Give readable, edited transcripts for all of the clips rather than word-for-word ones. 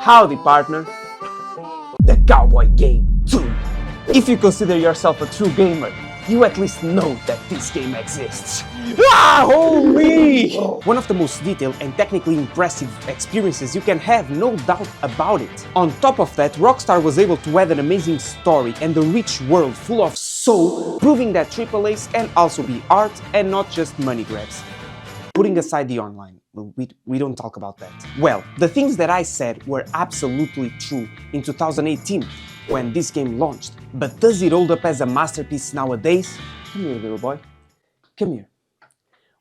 Howdy, partner. The Cowboy Game 2. If you consider yourself a true gamer, you at least know that this game exists. Ah, holy! One of the most detailed and technically impressive experiences you can have, no doubt about it. On top of that, Rockstar was able to add an amazing story and a rich world full of soul, proving that AAAs can also be art and not just money grabs. Putting aside the online, we don't talk about that. Well, the things that I said were absolutely true in 2018 when this game launched, but does it hold up as a masterpiece nowadays? Come here, little boy. Come here.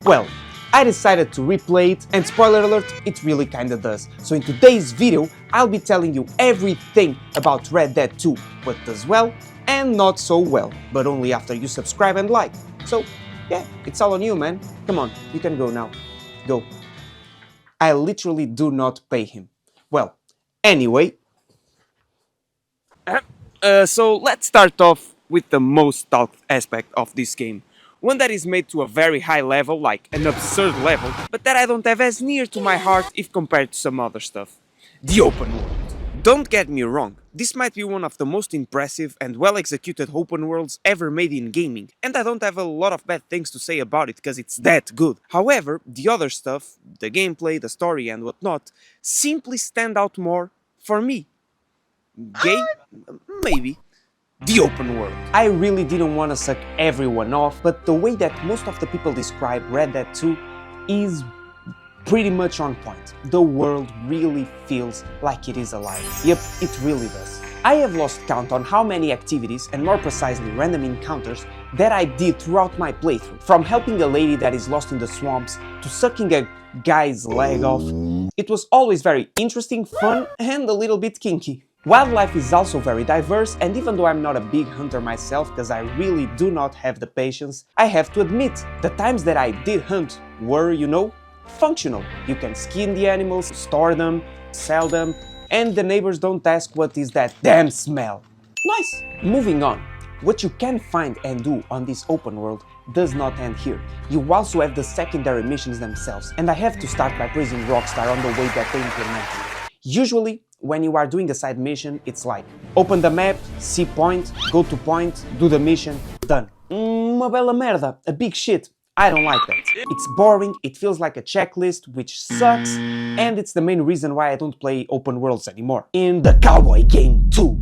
Well, I decided to replay it, and spoiler alert, it really kinda does. So in today's video, I'll be telling you everything about Red Dead 2, what does well and not so well, but only after you subscribe and like. So yeah, it's all on you, man. Come on, you can go now. Go. I literally do not pay him. Well, anyway. So let's start off with the most talked aspect of this game. One that is made to a very high level, like an absurd level, but that I don't have as near to my heart if compared to some other stuff. The open world. Don't get me wrong, this might be one of the most impressive and well-executed open worlds ever made in gaming, and I don't have a lot of bad things to say about it because it's that good. However, the other stuff, the gameplay, the story and whatnot, simply stand out more for me. Gay? Maybe. The open world. I really didn't want to suck everyone off, but the way that most of the people describe Red Dead 2 is pretty much on point. The world really feels like it is alive. Yep, it really does. I have lost count on how many activities, and more precisely random encounters, that I did throughout my playthrough. From helping a lady that is lost in the swamps, to sucking a guy's leg off. It was always very interesting, fun, and a little bit kinky. Wildlife is also very diverse, and even though I'm not a big hunter myself, because I really do not have the patience, I have to admit, the times that I did hunt were, you know, functional. You can skin the animals, store them, sell them, and the neighbors don't ask what is that damn smell. Nice! Moving on. What you can find and do on this open world does not end here. You also have the secondary missions themselves, and I have to start by praising Rockstar on the way that they implement it. Usually, when you are doing a side mission, it's like, open the map, see point, go to point, do the mission, done. Uma bela merda, a big shit. I don't like that. It's boring, it feels like a checklist, which sucks, and it's the main reason why I don't play open worlds anymore. In the Cowboy Game 2,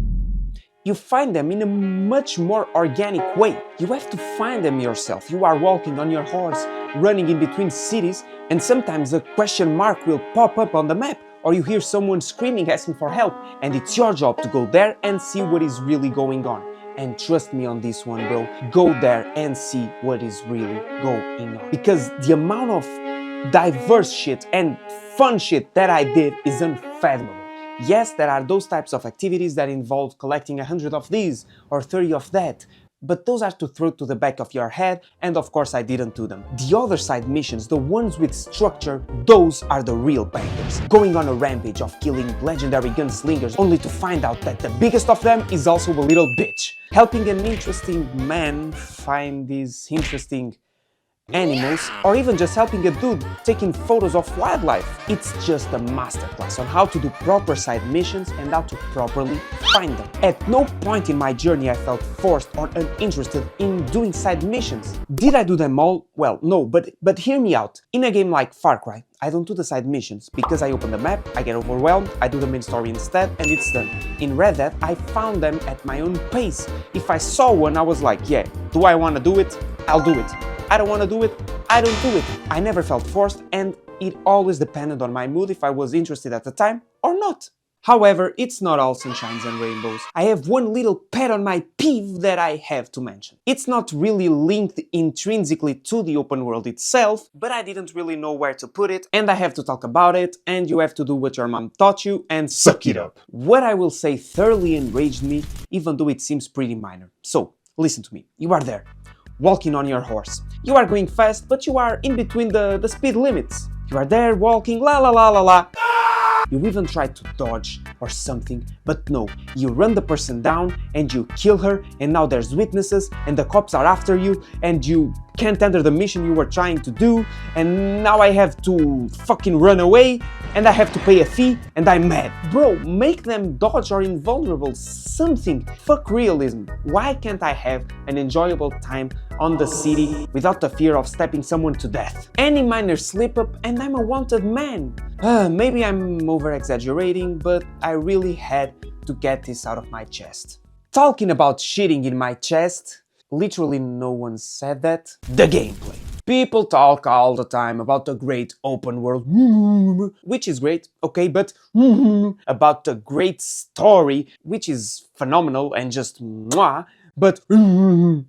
you find them in a much more organic way. You have to find them yourself. You are walking on your horse, running in between cities, and sometimes a question mark will pop up on the map, or you hear someone screaming asking for help, and it's your job to go there and see what is really going on. And trust me on this one, bro, go there and see what is really going on. Because the amount of diverse shit and fun shit that I did is unfathomable. Yes, there are those types of activities that involve collecting 100 of these or 30 of that, but those are to throw to the back of your head, and of course I didn't do them. The other side missions, the ones with structure, those are the real bangers. Going on a rampage of killing legendary gunslingers only to find out that the biggest of them is also a little bitch. Helping an interesting man find these interesting animals, or even just helping a dude taking photos of wildlife. It's just a masterclass on how to do proper side missions and how to properly find them. At no point in my journey I felt forced or uninterested in doing side missions. Did I do them all? Well, no, but hear me out. In a game like Far Cry, I don't do the side missions because I open the map, I get overwhelmed, I do the main story instead, and it's done. In Red Dead, I found them at my own pace. If I saw one, I was like, yeah, do I want to do it? I'll do it. I don't want to do it, I don't do it. I never felt forced, and it always depended on my mood if I was interested at the time or not. However, it's not all sunshines and rainbows. I have one little pet on my peeve that I have to mention. It's not really linked intrinsically to the open world itself, but I didn't really know where to put it, and I have to talk about it, and you have to do what your mom taught you and suck it up. What I will say thoroughly enraged me, even though it seems pretty minor. So, listen to me. You are there, walking on your horse. You are going fast, but you are in between the speed limits. You are there walking, la la la la la. You even try to dodge or something, but no, you run the person down and you kill her, and now there's witnesses and the cops are after you and you can't enter the mission you were trying to do, and now I have to fucking run away, and I have to pay a fee, and I'm mad. Bro, make them dodge or invulnerable, something. Fuck realism. Why can't I have an enjoyable time on the city without the fear of stepping someone to death? Any minor slip up and I'm a wanted man. Maybe I'm over-exaggerating, but I really had to get this out of my chest. Talking about shitting in my chest, literally no one said that. The gameplay. People talk all the time about the great open world, which is great, okay, but about the great story, which is phenomenal and just mwah, but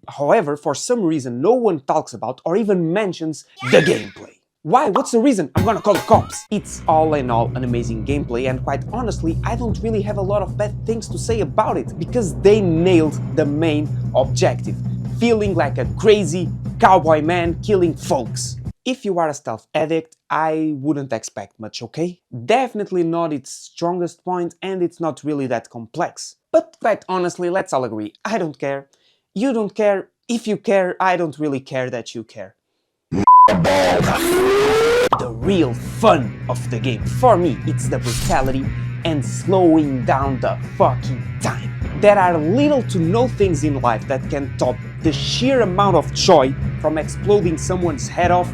however, for some reason, no one talks about or even mentions the gameplay. Why? What's the reason? I'm gonna call the cops. It's all in all an amazing gameplay, and quite honestly, I don't really have a lot of bad things to say about it, because they nailed the main objective, feeling like a crazy cowboy man killing folks. If you are a stealth addict, I wouldn't expect much, okay? Definitely not its strongest point, and it's not really that complex. But quite honestly, let's all agree, I don't care. You don't care. If you care, I don't really care that you care. The real fun of the game, for me, it's the brutality and slowing down the fucking time. There are little to no things in life that can top the sheer amount of joy from exploding someone's head off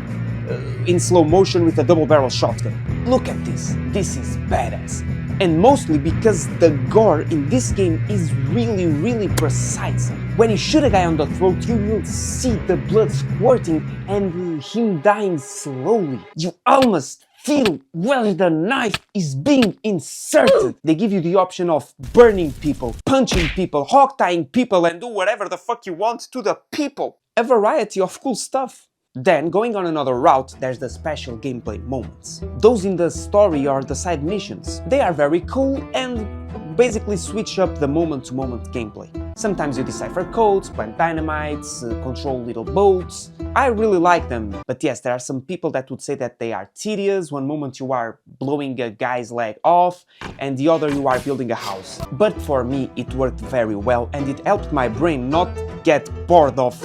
in slow motion with a double-barrel shotgun. Look at this is badass. And mostly because the gore in this game is really precise. When you shoot a guy on the throat, you will see the blood squirting and him dying slowly. You almost feel where the knife is being inserted. They give you the option of burning people, punching people, hog-tying people, and do whatever the fuck you want to the people. A variety of cool stuff. Then, going on another route, there's the special gameplay moments. Those in the story or the side missions. They are very cool and basically switch up the moment-to-moment gameplay. Sometimes you decipher codes, plant dynamites, control little boats. I really like them, but yes, there are some people that would say that they are tedious. One moment you are blowing a guy's leg off, and the other you are building a house. But for me, it worked very well, and it helped my brain not get bored of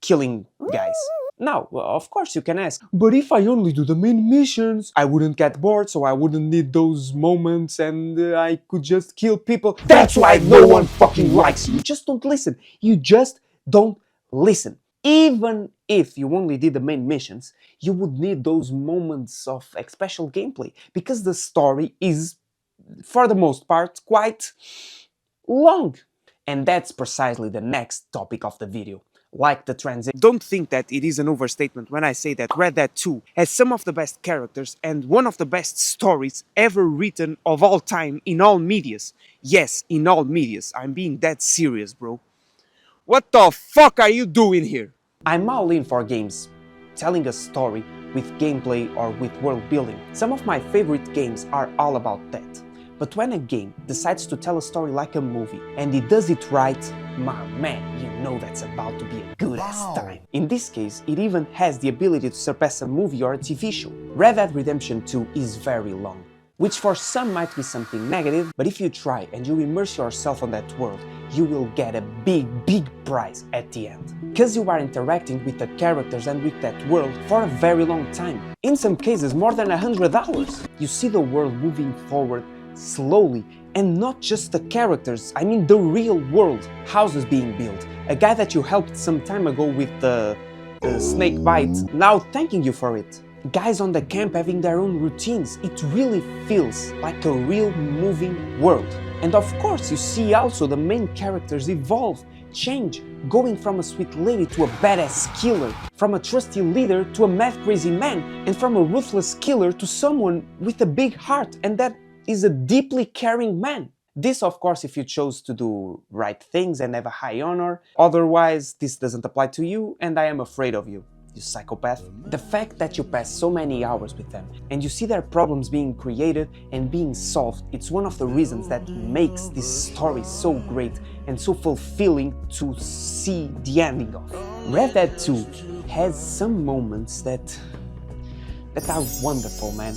killing guys. Now, of course you can ask, but if I only do the main missions, I wouldn't get bored, so I wouldn't need those moments and I could just kill people. That's why no one fucking likes you. You just don't listen. You just don't listen. Even if you only did the main missions, you would need those moments of special gameplay, because the story is, for the most part, quite long. And that's precisely the next topic of the video. Like the transition. Don't think that it is an overstatement when I say that Red Dead 2 has some of the best characters and one of the best stories ever written of all time in all medias. Yes, in all medias. I'm being dead serious, bro. What the fuck are you doing here? I'm all in for games telling a story with gameplay or with world building. Some of my favorite games are all about that. But when a game decides to tell a story like a movie, and it does it right, my man, you know that's about to be a good-ass time. In this case, it even has the ability to surpass a movie or a TV show. Red Dead Redemption 2 is very long, which for some might be something negative, but if you try and you immerse yourself on that world, you will get a big prize at the end. Because you are interacting with the characters and with that world for a very long time. In some cases, more than 100 hours. You see the world moving forward slowly, and not just the characters, I mean the real world. Houses being built, a guy that you helped some time ago with the snake bite, now thanking you for it. Guys on the camp having their own routines. It really feels like a real moving world. And of course you see also the main characters evolve, change, going from a sweet lady to a badass killer, from a trusty leader to a mad crazy man, and from a ruthless killer to someone with a big heart and that is a deeply caring man. This, of course, if you chose to do right things and have a high honor. Otherwise, this doesn't apply to you, and I am afraid of you, you psychopath. The fact that you pass so many hours with them, and you see their problems being created and being solved, it's one of the reasons that makes this story so great and so fulfilling to see the ending of. Red Dead 2 has some moments that are wonderful, man.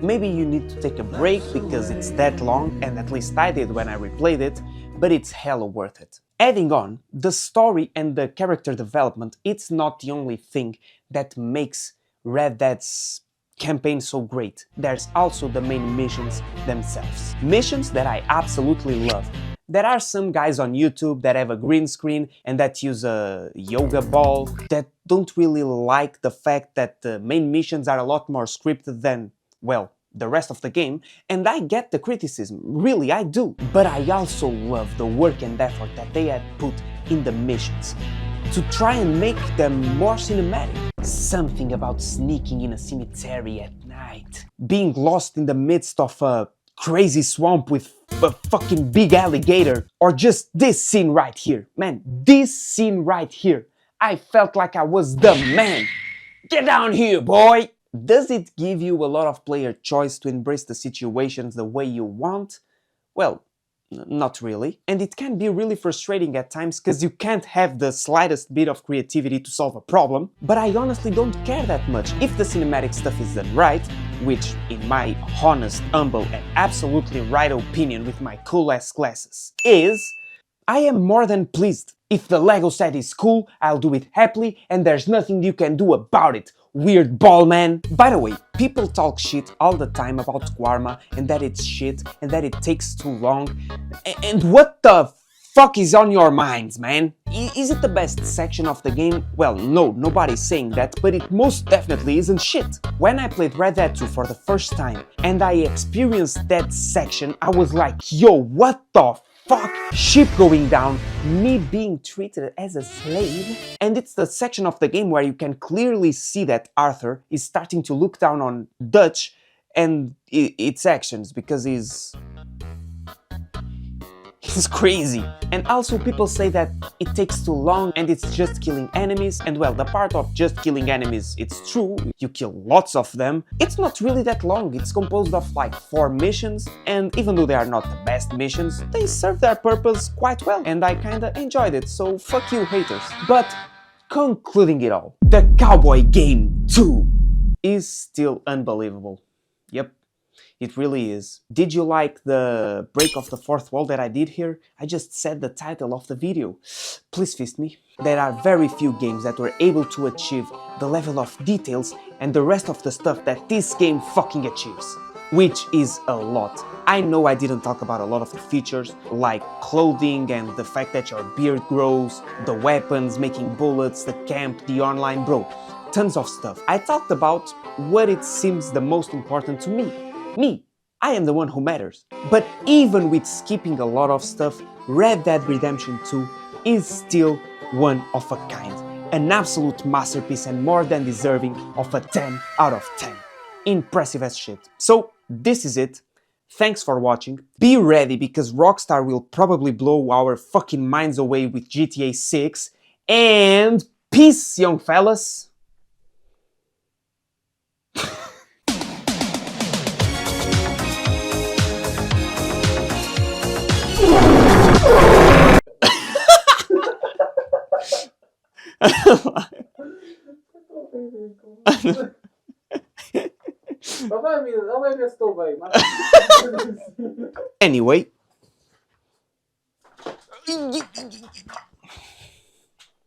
Maybe you need to take a break because it's that long, and at least I did when I replayed it, but it's hella worth it. Adding on, the story and the character development, it's not the only thing that makes Red Dead's campaign so great. There's also the main missions themselves. Missions that I absolutely love. There are some guys on YouTube that have a green screen and that use a yoga ball that don't really like the fact that the main missions are a lot more scripted than, well, the rest of the game, and I get the criticism, really I do. But I also love the work and effort that they had put in the missions to try and make them more cinematic. Something about sneaking in a cemetery at night, being lost in the midst of a crazy swamp with a fucking big alligator, or just this scene right here. Man, this scene right here, I felt like I was the man. Get down here, boy! Does it give you a lot of player choice to embrace the situations the way you want? Well, not really. And it can be really frustrating at times because you can't have the slightest bit of creativity to solve a problem. But I honestly don't care that much if the cinematic stuff is done right, which in my honest, humble and absolutely right opinion with my cool ass glasses is, I am more than pleased. If the Lego set is cool, I'll do it happily and there's nothing you can do about it. Weird ball man. By the way, people talk shit all the time about Guarma and that it's shit and that it takes too long. And what the fuck is on your minds, man? Is it the best section of the game? Well, no, nobody's saying that, but it most definitely isn't shit. When I played Red Dead 2 for the first time and I experienced that section, I was like, yo, what the fuck? Ship going down, me being treated as a slave. And it's the section of the game where you can clearly see that Arthur is starting to look down on Dutch and its actions because he's crazy. And also people say that it takes too long and it's just killing enemies, and well, the part of just killing enemies, it's true, you kill lots of them. It's not really that long, it's composed of like 4 missions, and even though they are not the best missions, they serve their purpose quite well, and I kinda enjoyed it, so fuck you haters. But concluding it all, the Cowboy Game 2 is still unbelievable. Yep. It really is. Did you like the break of the fourth wall that I did here? I just said the title of the video. Please fist me. There are very few games that were able to achieve the level of details and the rest of the stuff that this game fucking achieves. Which is a lot. I know I didn't talk about a lot of the features, like clothing and the fact that your beard grows, the weapons, making bullets, the camp, the online, bro. Tons of stuff. I talked about what it seems the most important to me. Me, I am the one who matters. But even with skipping a lot of stuff, Red Dead Redemption 2 is still one of a kind. An absolute masterpiece and more than deserving of a 10 out of 10. Impressive as shit. So, this is it. Thanks for watching. Be ready because Rockstar will probably blow our fucking minds away with GTA 6. And peace, young fellas. Anyway.